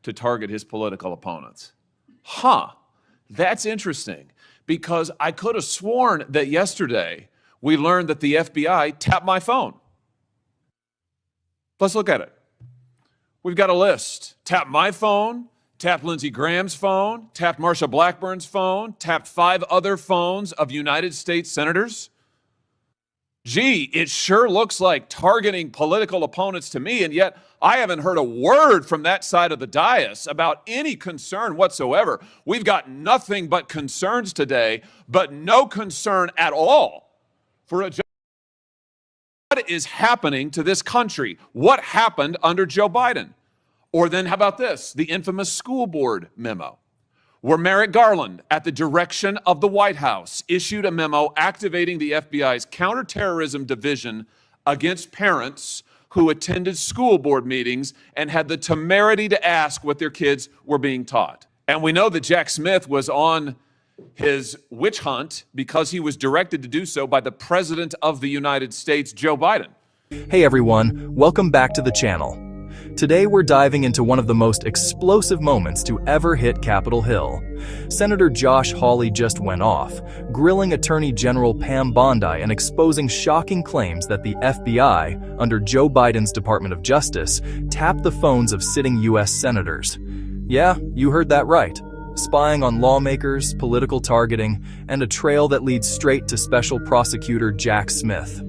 to target his political opponents. That's interesting, because I could have sworn that yesterday we learned that the FBI tapped my phone. Let's look at it. We've got a list. Tapped my phone, tapped Lindsey Graham's phone, tapped Marsha Blackburn's phone, tapped 5 other phones of United States senators. Gee, it sure looks like targeting political opponents to me, and yet I haven't heard a word from that side of the dais about any concern whatsoever. We've got nothing but concerns today, but no concern at all for a what is happening to this country? What happened under Joe Biden? Or then how about this, the infamous school board memo, where Merrick Garland, at the direction of the White House, issued a memo activating the FBI's counterterrorism division against parents who attended school board meetings and had the temerity to ask what their kids were being taught. And we know that Jack Smith was on his witch hunt because he was directed to do so by the President of the United States, Joe Biden. Hey everyone, welcome back to the channel. Today we're diving into one of the most explosive moments to ever hit Capitol Hill. Senator Josh Hawley just went off, grilling Attorney General Pam Bondi and exposing shocking claims that the FBI, under Joe Biden's Department of Justice, tapped the phones of sitting U.S. senators. Yeah, you heard that right. Spying on lawmakers, political targeting, and a trail that leads straight to Special Prosecutor Jack Smith.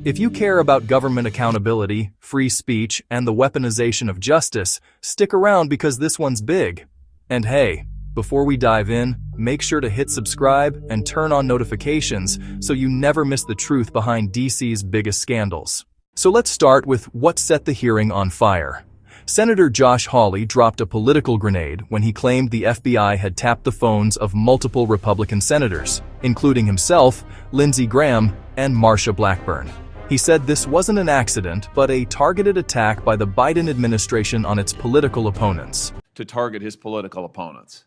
If you care about government accountability, free speech, and the weaponization of justice, stick around because this one's big. And hey, before we dive in, make sure to hit subscribe and turn on notifications so you never miss the truth behind DC's biggest scandals. So let's start with what set the hearing on fire. Senator Josh Hawley dropped a political grenade when he claimed the FBI had tapped the phones of multiple Republican senators, including himself, Lindsey Graham, and Marsha Blackburn. He said this wasn't an accident, but a targeted attack by the Biden administration on its political opponents. To target his political opponents.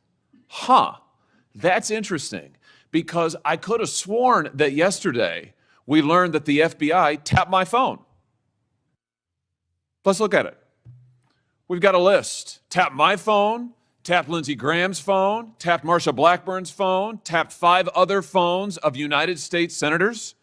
That's interesting, because I could have sworn that yesterday we learned that the FBI tapped my phone. Let's look at it. We've got a list. Tapped my phone, tapped Lindsey Graham's phone, tapped Marsha Blackburn's phone, tapped 5 other phones of United States senators.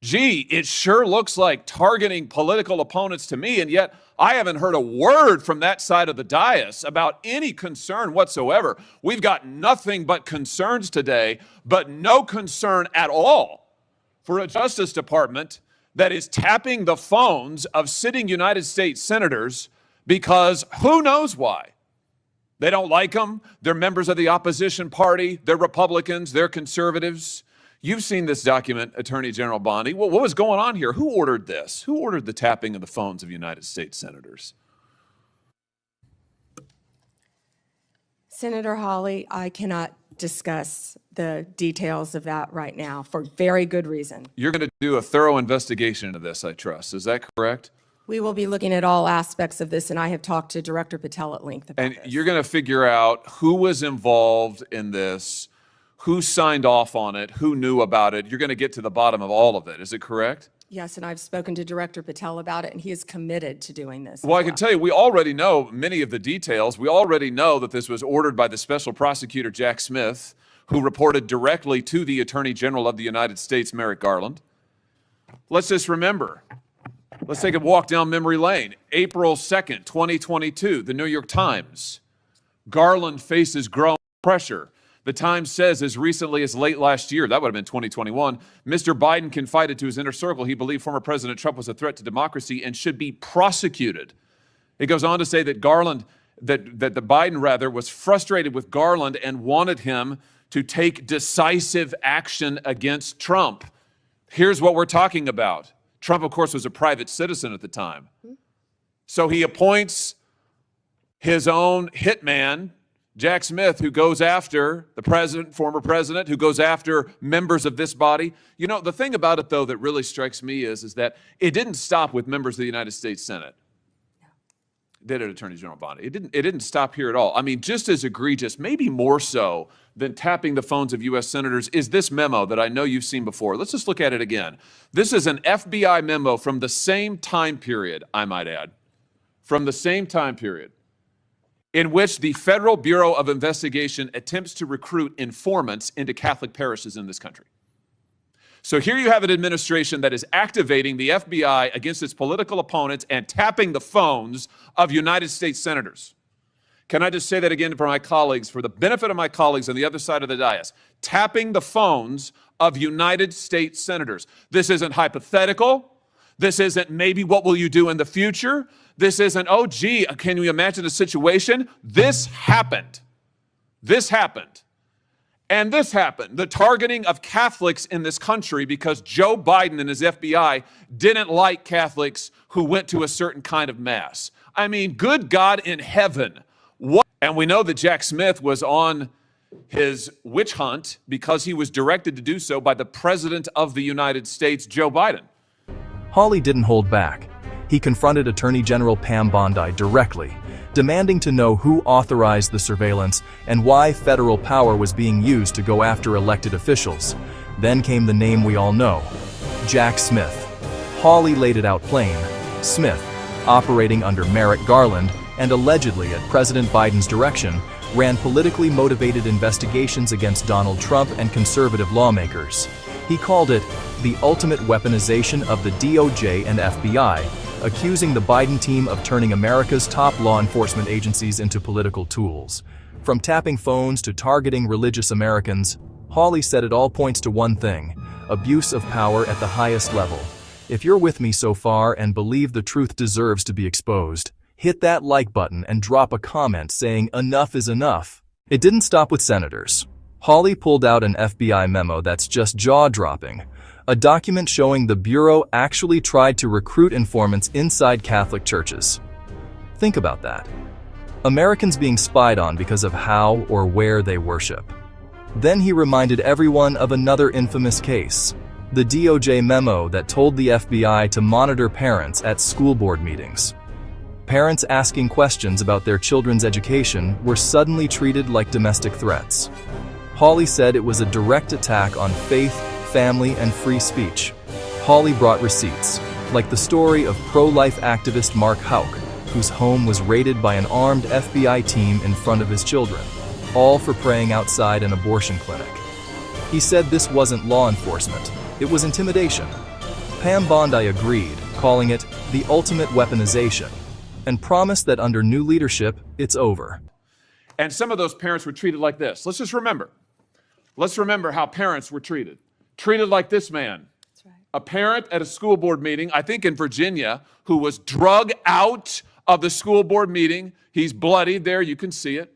Gee, it sure looks like targeting political opponents to me, and yet I haven't heard a word from that side of the dais about any concern whatsoever. We've got nothing but concerns today, but no concern at all for a Justice Department that is tapping the phones of sitting United States senators because who knows why. They don't like them. They're members of the opposition party. They're Republicans. They're conservatives. You've seen this document, Attorney General Bondi. What was going on here? Who ordered this? Who ordered the tapping of the phones of United States senators? Senator Hawley, I cannot discuss the details of that right now for very good reason. You're going to do a thorough investigation into this, I trust. Is that correct? We will be looking at all aspects of this, and I have talked to Director Patel at length about this. And you're going to figure out who was involved in this, who signed off on it, who knew about it. You're going to get to the bottom of all of it. Is it correct? Yes, and I've spoken to Director Patel about it, and he is committed to doing this. Well, I can tell you, we already know many of the details. We already know that this was ordered by the Special Prosecutor Jack Smith, who reported directly to the Attorney General of the United States, Merrick Garland. Let's just remember. Let's take a walk down memory lane. April 2nd, 2022, the New York Times. Garland faces growing pressure. The Times says as recently as late last year, that would have been 2021, Mr. Biden confided to his inner circle he believed former President Trump was a threat to democracy and should be prosecuted. It goes on to say that the Biden was frustrated with Garland and wanted him to take decisive action against Trump. Here's what we're talking about. Trump, of course, was a private citizen at the time. So he appoints his own hitman, Jack Smith, who goes after the president, former president, who goes after members of this body. You know, the thing about it, though, that really strikes me is that it didn't stop with members of the United States Senate. Did it, Attorney General Bondi? It didn't stop here at all. I mean, just as egregious, maybe more so than tapping the phones of U.S. senators, is this memo that I know you've seen before. Let's just look at it again. This is an FBI memo from the same time period, I might add. From the same time period. in which the Federal Bureau of Investigation attempts to recruit informants into Catholic parishes in this country. So here you have an administration that is activating the FBI against its political opponents and tapping the phones of United States senators. Can I just say that again for my colleagues, for the benefit of my colleagues on the other side of the dais? Tapping the phones of United States senators. This isn't hypothetical. This isn't maybe what will you do in the future. This isn't, oh, gee, can you imagine a situation? This happened. This happened. And this happened. The targeting of Catholics in this country because Joe Biden and his FBI didn't like Catholics who went to a certain kind of mass. I mean, good God in heaven. What? And we know that Jack Smith was on his witch hunt because he was directed to do so by the President of the United States, Joe Biden. Hawley didn't hold back. He confronted Attorney General Pam Bondi directly, demanding to know who authorized the surveillance and why federal power was being used to go after elected officials. Then came the name we all know, Jack Smith. Hawley laid it out plain. Smith, operating under Merrick Garland and allegedly at President Biden's direction, ran politically motivated investigations against Donald Trump and conservative lawmakers. He called it the ultimate weaponization of the DOJ and FBI, accusing the Biden team of turning America's top law enforcement agencies into political tools. From tapping phones to targeting religious Americans, Hawley said it all points to one thing: abuse of power at the highest level. If you're with me so far and believe the truth deserves to be exposed, hit that like button and drop a comment saying enough is enough. It didn't stop with senators. Hawley pulled out an FBI memo that's just jaw-dropping. A document showing the Bureau actually tried to recruit informants inside Catholic churches. Think about that. Americans being spied on because of how or where they worship. Then he reminded everyone of another infamous case, the DOJ memo that told the FBI to monitor parents at school board meetings. Parents asking questions about their children's education were suddenly treated like domestic threats. Hawley said it was a direct attack on faith, family, and free speech. Hawley brought receipts, like the story of pro-life activist Mark Houck, whose home was raided by an armed FBI team in front of his children, all for praying outside an abortion clinic. He said this wasn't law enforcement, it was intimidation. Pam Bondi agreed, calling it the ultimate weaponization, and promised that under new leadership, it's over. And some of those parents were treated like this. Let's remember how parents were treated. Treated like this man. That's right. A parent at a school board meeting, I think in Virginia, who was drug out of the school board meeting. He's bloodied there, you can see it.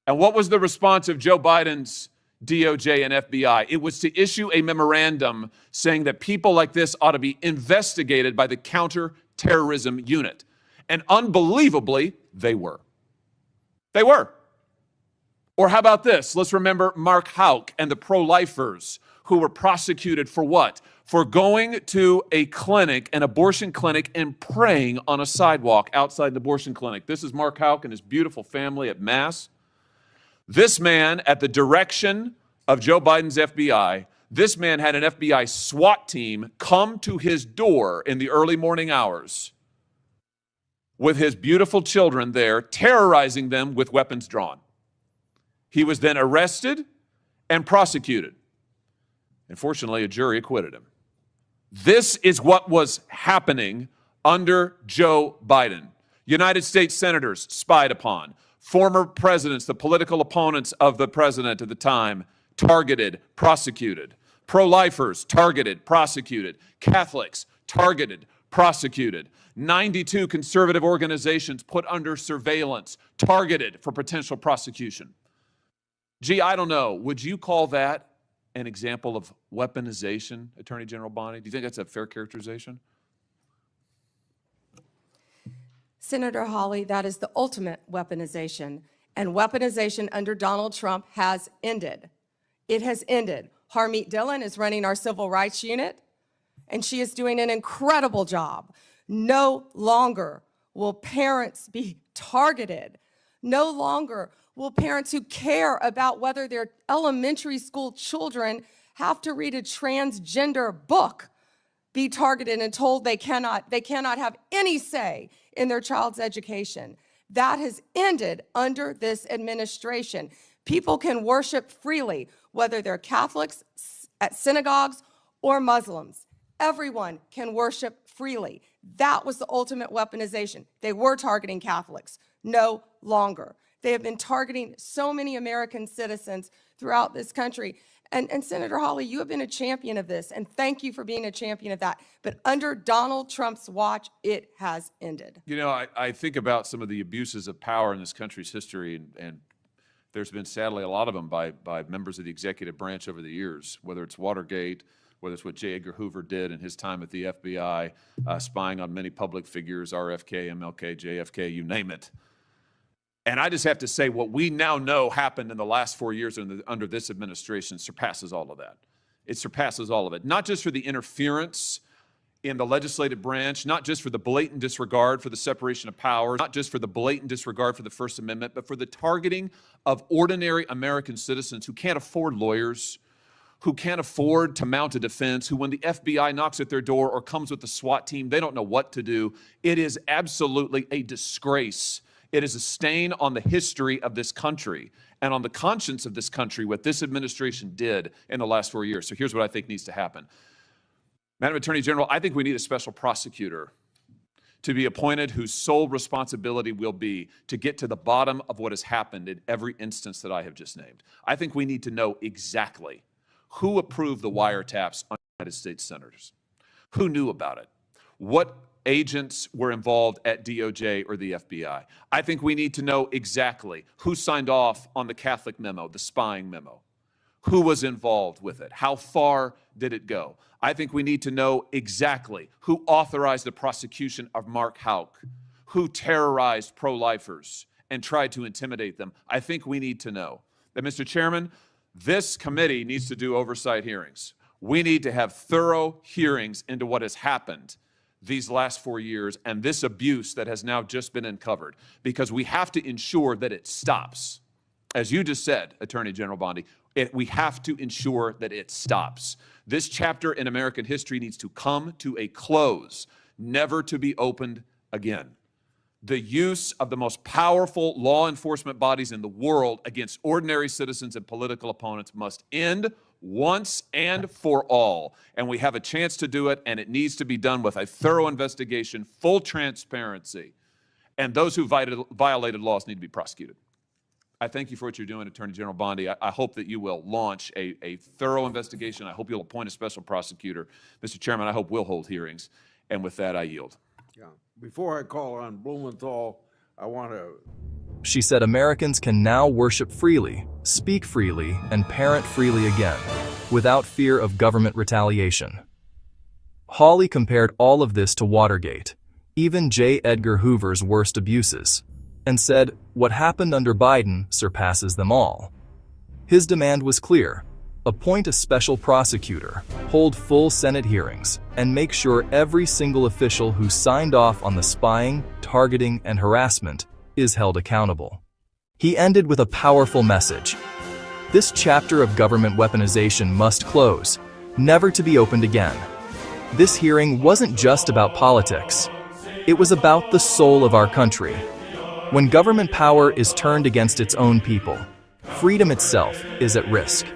And what was the response of Joe Biden's DOJ and FBI? It was to issue a memorandum saying that people like this ought to be investigated by the counterterrorism unit. And unbelievably, they were. They were. Or how about this? Let's remember Mark Houck and the pro-lifers who were prosecuted for what? For going to a clinic, an abortion clinic, and praying on a sidewalk outside an abortion clinic. This is Mark Houck and his beautiful family at Mass. This man, at the direction of Joe Biden's FBI, this man had an FBI SWAT team come to his door in the early morning hours with his beautiful children there, terrorizing them with weapons drawn. He was then arrested and prosecuted. And fortunately, a jury acquitted him. This is what was happening under Joe Biden. United States senators spied upon. Former presidents, the political opponents of the president at the time, targeted, prosecuted. Pro-lifers, targeted, prosecuted. Catholics, targeted, prosecuted. 92 conservative organizations put under surveillance, targeted for potential prosecution. Gee, I don't know. Would you call that an example of weaponization, Attorney General Bondi? Do you think that's a fair characterization? Senator Hawley, that is the ultimate weaponization. And weaponization under Donald Trump has ended. It has ended. Harmeet Dillon is running our civil rights unit, and she is doing an incredible job. No longer will parents be targeted. No longer will parents who care about whether their elementary school children have to read a transgender book be targeted and told they cannot have any say in their child's education. That has ended under this administration. People can worship freely, whether they're Catholics at synagogues or Muslims. Everyone can worship freely. That was the ultimate weaponization. They were targeting Catholics, no longer. They have been targeting so many American citizens throughout this country. And Senator Hawley, you have been a champion of this, and thank you for being a champion of that. But under Donald Trump's watch, it has ended. You know, I think about some of the abuses of power in this country's history, and there's been, sadly, a lot of them by members of the executive branch over the years, whether it's Watergate, whether it's what J. Edgar Hoover did in his time at the FBI, spying on many public figures, RFK, MLK, JFK, you name it. And I just have to say, what we now know happened in the last 4 years under this administration surpasses all of that. It surpasses all of it, not just for the interference in the legislative branch, not just for the blatant disregard for the separation of powers, not just for the blatant disregard for the First Amendment, but for the targeting of ordinary American citizens who can't afford lawyers, who can't afford to mount a defense, who when the FBI knocks at their door or comes with the SWAT team, they don't know what to do. It is absolutely a disgrace. It is a stain on the history of this country and on the conscience of this country, what this administration did in the last 4 years. So here's what I think needs to happen. Madam Attorney General, I think we need a special prosecutor to be appointed whose sole responsibility will be to get to the bottom of what has happened in every instance that I have just named. I think we need to know exactly who approved the wiretaps on United States senators, who knew about it, what agents were involved at DOJ or the FBI. I think we need to know exactly who signed off on the Catholic memo, the spying memo, who was involved with it, how far did it go. I think we need to know exactly who authorized the prosecution of Mark Houck, who terrorized pro-lifers and tried to intimidate them. I think we need to know that, Mr. Chairman, this committee needs to do oversight hearings. We need to have thorough hearings into what has happened these last 4 years and this abuse that has now just been uncovered, because we have to ensure that it stops. As you just said, Attorney General Bondi, we have to ensure that it stops. This chapter in American history needs to come to a close, never to be opened again. The use of the most powerful law enforcement bodies in the world against ordinary citizens and political opponents must end once and for all. And we have a chance to do it, and it needs to be done with a thorough investigation, full transparency, and those who violated laws need to be prosecuted. I thank you for what you're doing, Attorney General Bondi. I hope that you will launch a thorough investigation. I hope you'll appoint a special prosecutor. Mr. Chairman, I hope we'll hold hearings. And with that, I yield. Yeah. Before I call on Blumenthal, I want to... She said Americans can now worship freely, speak freely, and parent freely again, without fear of government retaliation. Hawley compared all of this to Watergate, even J. Edgar Hoover's worst abuses, and said what happened under Biden surpasses them all. His demand was clear: appoint a special prosecutor, hold full Senate hearings, and make sure every single official who signed off on the spying, targeting, and harassment is held accountable. He ended with a powerful message. This chapter of government weaponization must close, never to be opened again. This hearing wasn't just about politics. It was about the soul of our country. When government power is turned against its own people, freedom itself is at risk.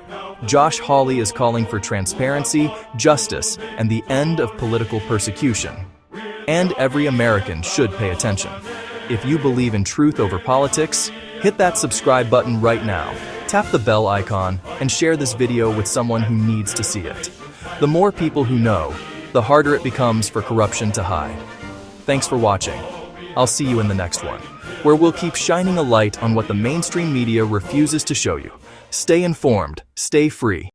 Josh Hawley is calling for transparency, justice, and the end of political persecution. And every American should pay attention. If you believe in truth over politics, hit that subscribe button right now, tap the bell icon, and share this video with someone who needs to see it. The more people who know, the harder it becomes for corruption to hide. Thanks for watching. I'll see you in the next one, where we'll keep shining a light on what the mainstream media refuses to show you. Stay informed, stay free,